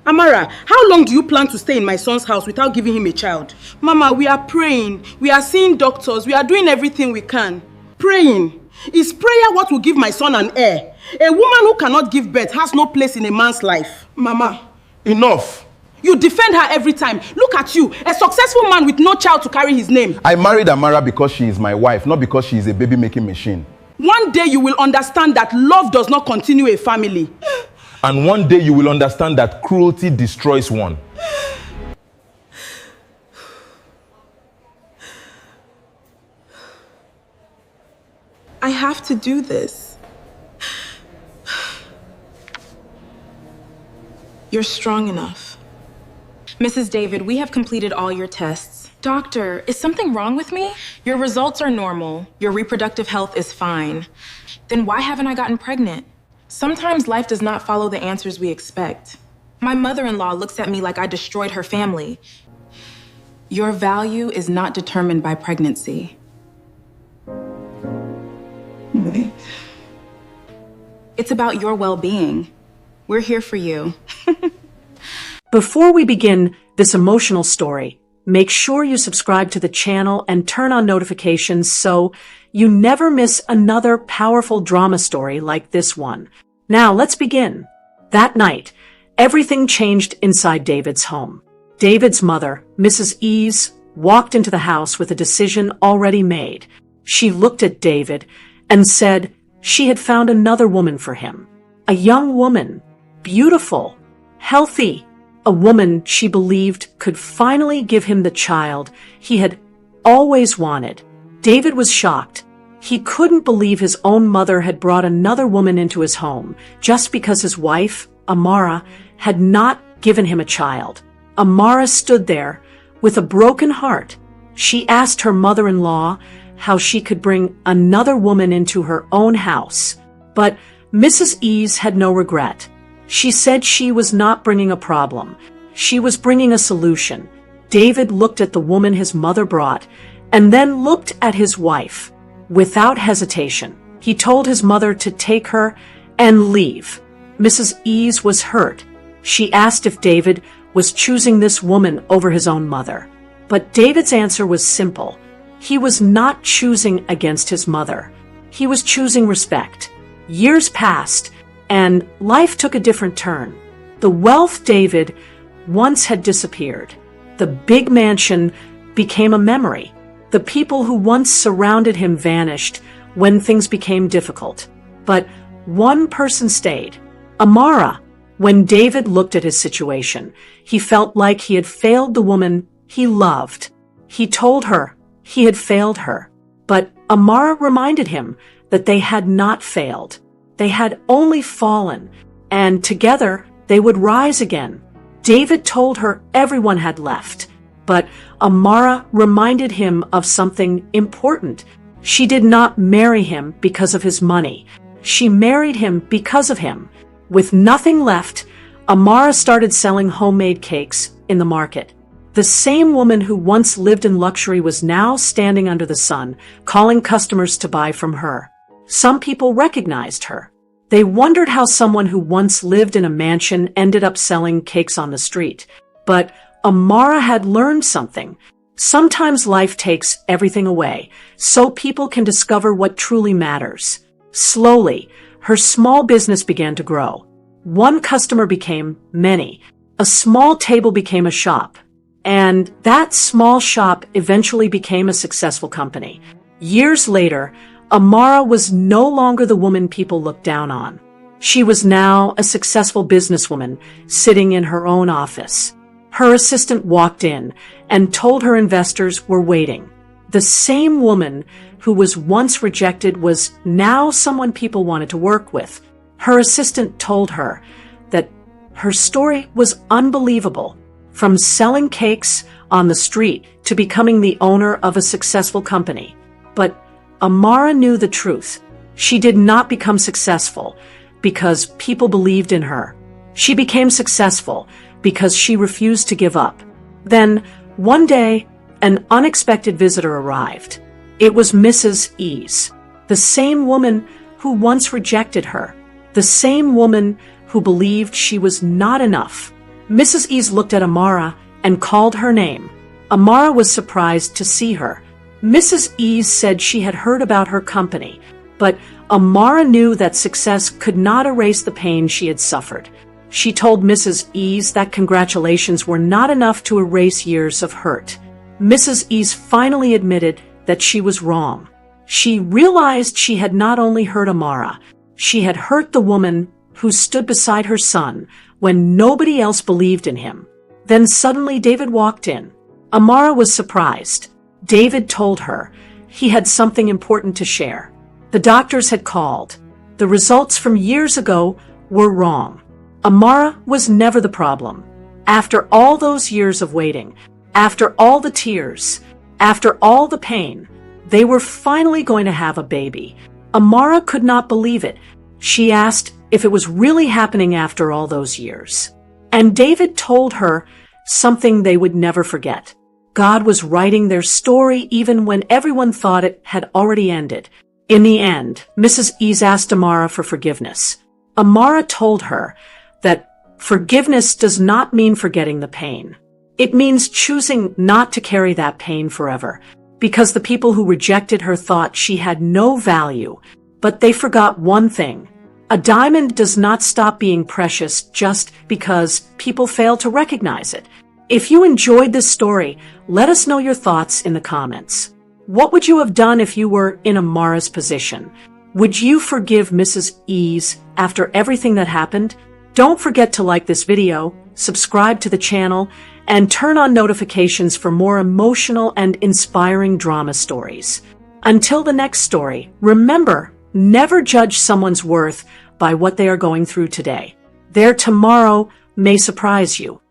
Amara, how long do you plan to stay in my son's house without giving him a child? Mama, we are praying. We are seeing doctors. We are doing everything we can. Praying. Is prayer what will give my son an heir? A woman who cannot give birth has no place in a man's life. Mama, enough. You defend her every time. Look at you, a successful man with no child to carry his name. I married Amara because she is my wife, not because she is a baby-making machine. One day you will understand that love does not continue a family. And one day you will understand that cruelty destroys one. I have to do this. You're strong enough. Mrs. David, we have completed all your tests. Doctor, is something wrong with me? Your results are normal. Your reproductive health is fine. Then why haven't I gotten pregnant? Sometimes life does not follow the answers we expect. My mother-in-law looks at me like I destroyed her family. Your value is not determined by pregnancy. Wait. It's about your well-being. We're here for you. Before we begin this emotional story, make sure you subscribe to the channel and turn on notifications so you never miss another powerful drama story like this one. Now, let's begin. That night, everything changed inside David's home. David's mother, Mrs. Ease, walked into the house with a decision already made. She looked at David and said she had found another woman for him. A young woman, beautiful, healthy, a woman she believed could finally give him the child he had always wanted. David was shocked. He couldn't believe his own mother had brought another woman into his home just because his wife, Amara, had not given him a child. Amara stood there with a broken heart. She asked her mother-in-law how she could bring another woman into her own house. But Mrs. Ease had no regret. She said she was not bringing a problem. She was bringing a solution. David looked at the woman his mother brought and then looked at his wife. Without hesitation, he told his mother to take her and leave. Mrs. Ease was hurt. She asked if David was choosing this woman over his own mother. But David's answer was simple. He was not choosing against his mother. He was choosing respect. Years passed, and life took a different turn. The wealth David once had disappeared. The big mansion became a memory. The people who once surrounded him vanished when things became difficult. But one person stayed. Amara. When David looked at his situation, he felt like he had failed the woman he loved. He told her he had failed her. But Amara reminded him that they had not failed. They had only fallen, and together they would rise again. David told her everyone had left, but Amara reminded him of something important. She did not marry him because of his money. She married him because of him. With nothing left, Amara started selling homemade cakes in the market. The same woman who once lived in luxury was now standing under the sun, calling customers to buy from her. Some people recognized her. They wondered how someone who once lived in a mansion ended up selling cakes on the street. But Amara had learned something. Sometimes life takes everything away, so people can discover what truly matters. Slowly, her small business began to grow. One customer became many. A small table became a shop. And that small shop eventually became a successful company. Years later, Amara was no longer the woman people looked down on. She was now a successful businesswoman sitting in her own office. Her assistant walked in and told her investors were waiting. The same woman who was once rejected was now someone people wanted to work with. Her assistant told her that her story was unbelievable. From selling cakes on the street to becoming the owner of a successful company. But Amara knew the truth. She did not become successful because people believed in her. She became successful because she refused to give up. Then, one day, an unexpected visitor arrived. It was Mrs. Ease, the same woman who once rejected her, the same woman who believed she was not enough. Mrs. Ease looked at Amara and called her name. Amara was surprised to see her. Mrs. Ease said she had heard about her company, but Amara knew that success could not erase the pain she had suffered. She told Mrs. Ease that congratulations were not enough to erase years of hurt. Mrs. Ease finally admitted that she was wrong. She realized she had not only hurt Amara, she had hurt the woman who stood beside her son when nobody else believed in him. Then suddenly David walked in. Amara was surprised. David told her he had something important to share. The doctors had called. The results from years ago were wrong. Amara was never the problem. After all those years of waiting, after all the tears, after all the pain, they were finally going to have a baby. Amara could not believe it. She asked if it was really happening after all those years. And David told her something they would never forget. God was writing their story even when everyone thought it had already ended. In the end, Mrs. Ease asked Amara for forgiveness. Amara told her that forgiveness does not mean forgetting the pain. It means choosing not to carry that pain forever, because the people who rejected her thought she had no value, but they forgot one thing. A diamond does not stop being precious just because people fail to recognize it. If you enjoyed this story, let us know your thoughts in the comments. What would you have done if you were in Amara's position? Would you forgive Mrs. Ease after everything that happened? Don't forget to like this video, subscribe to the channel, and turn on notifications for more emotional and inspiring drama stories. Until the next story, remember, never judge someone's worth by what they are going through today. Their tomorrow may surprise you.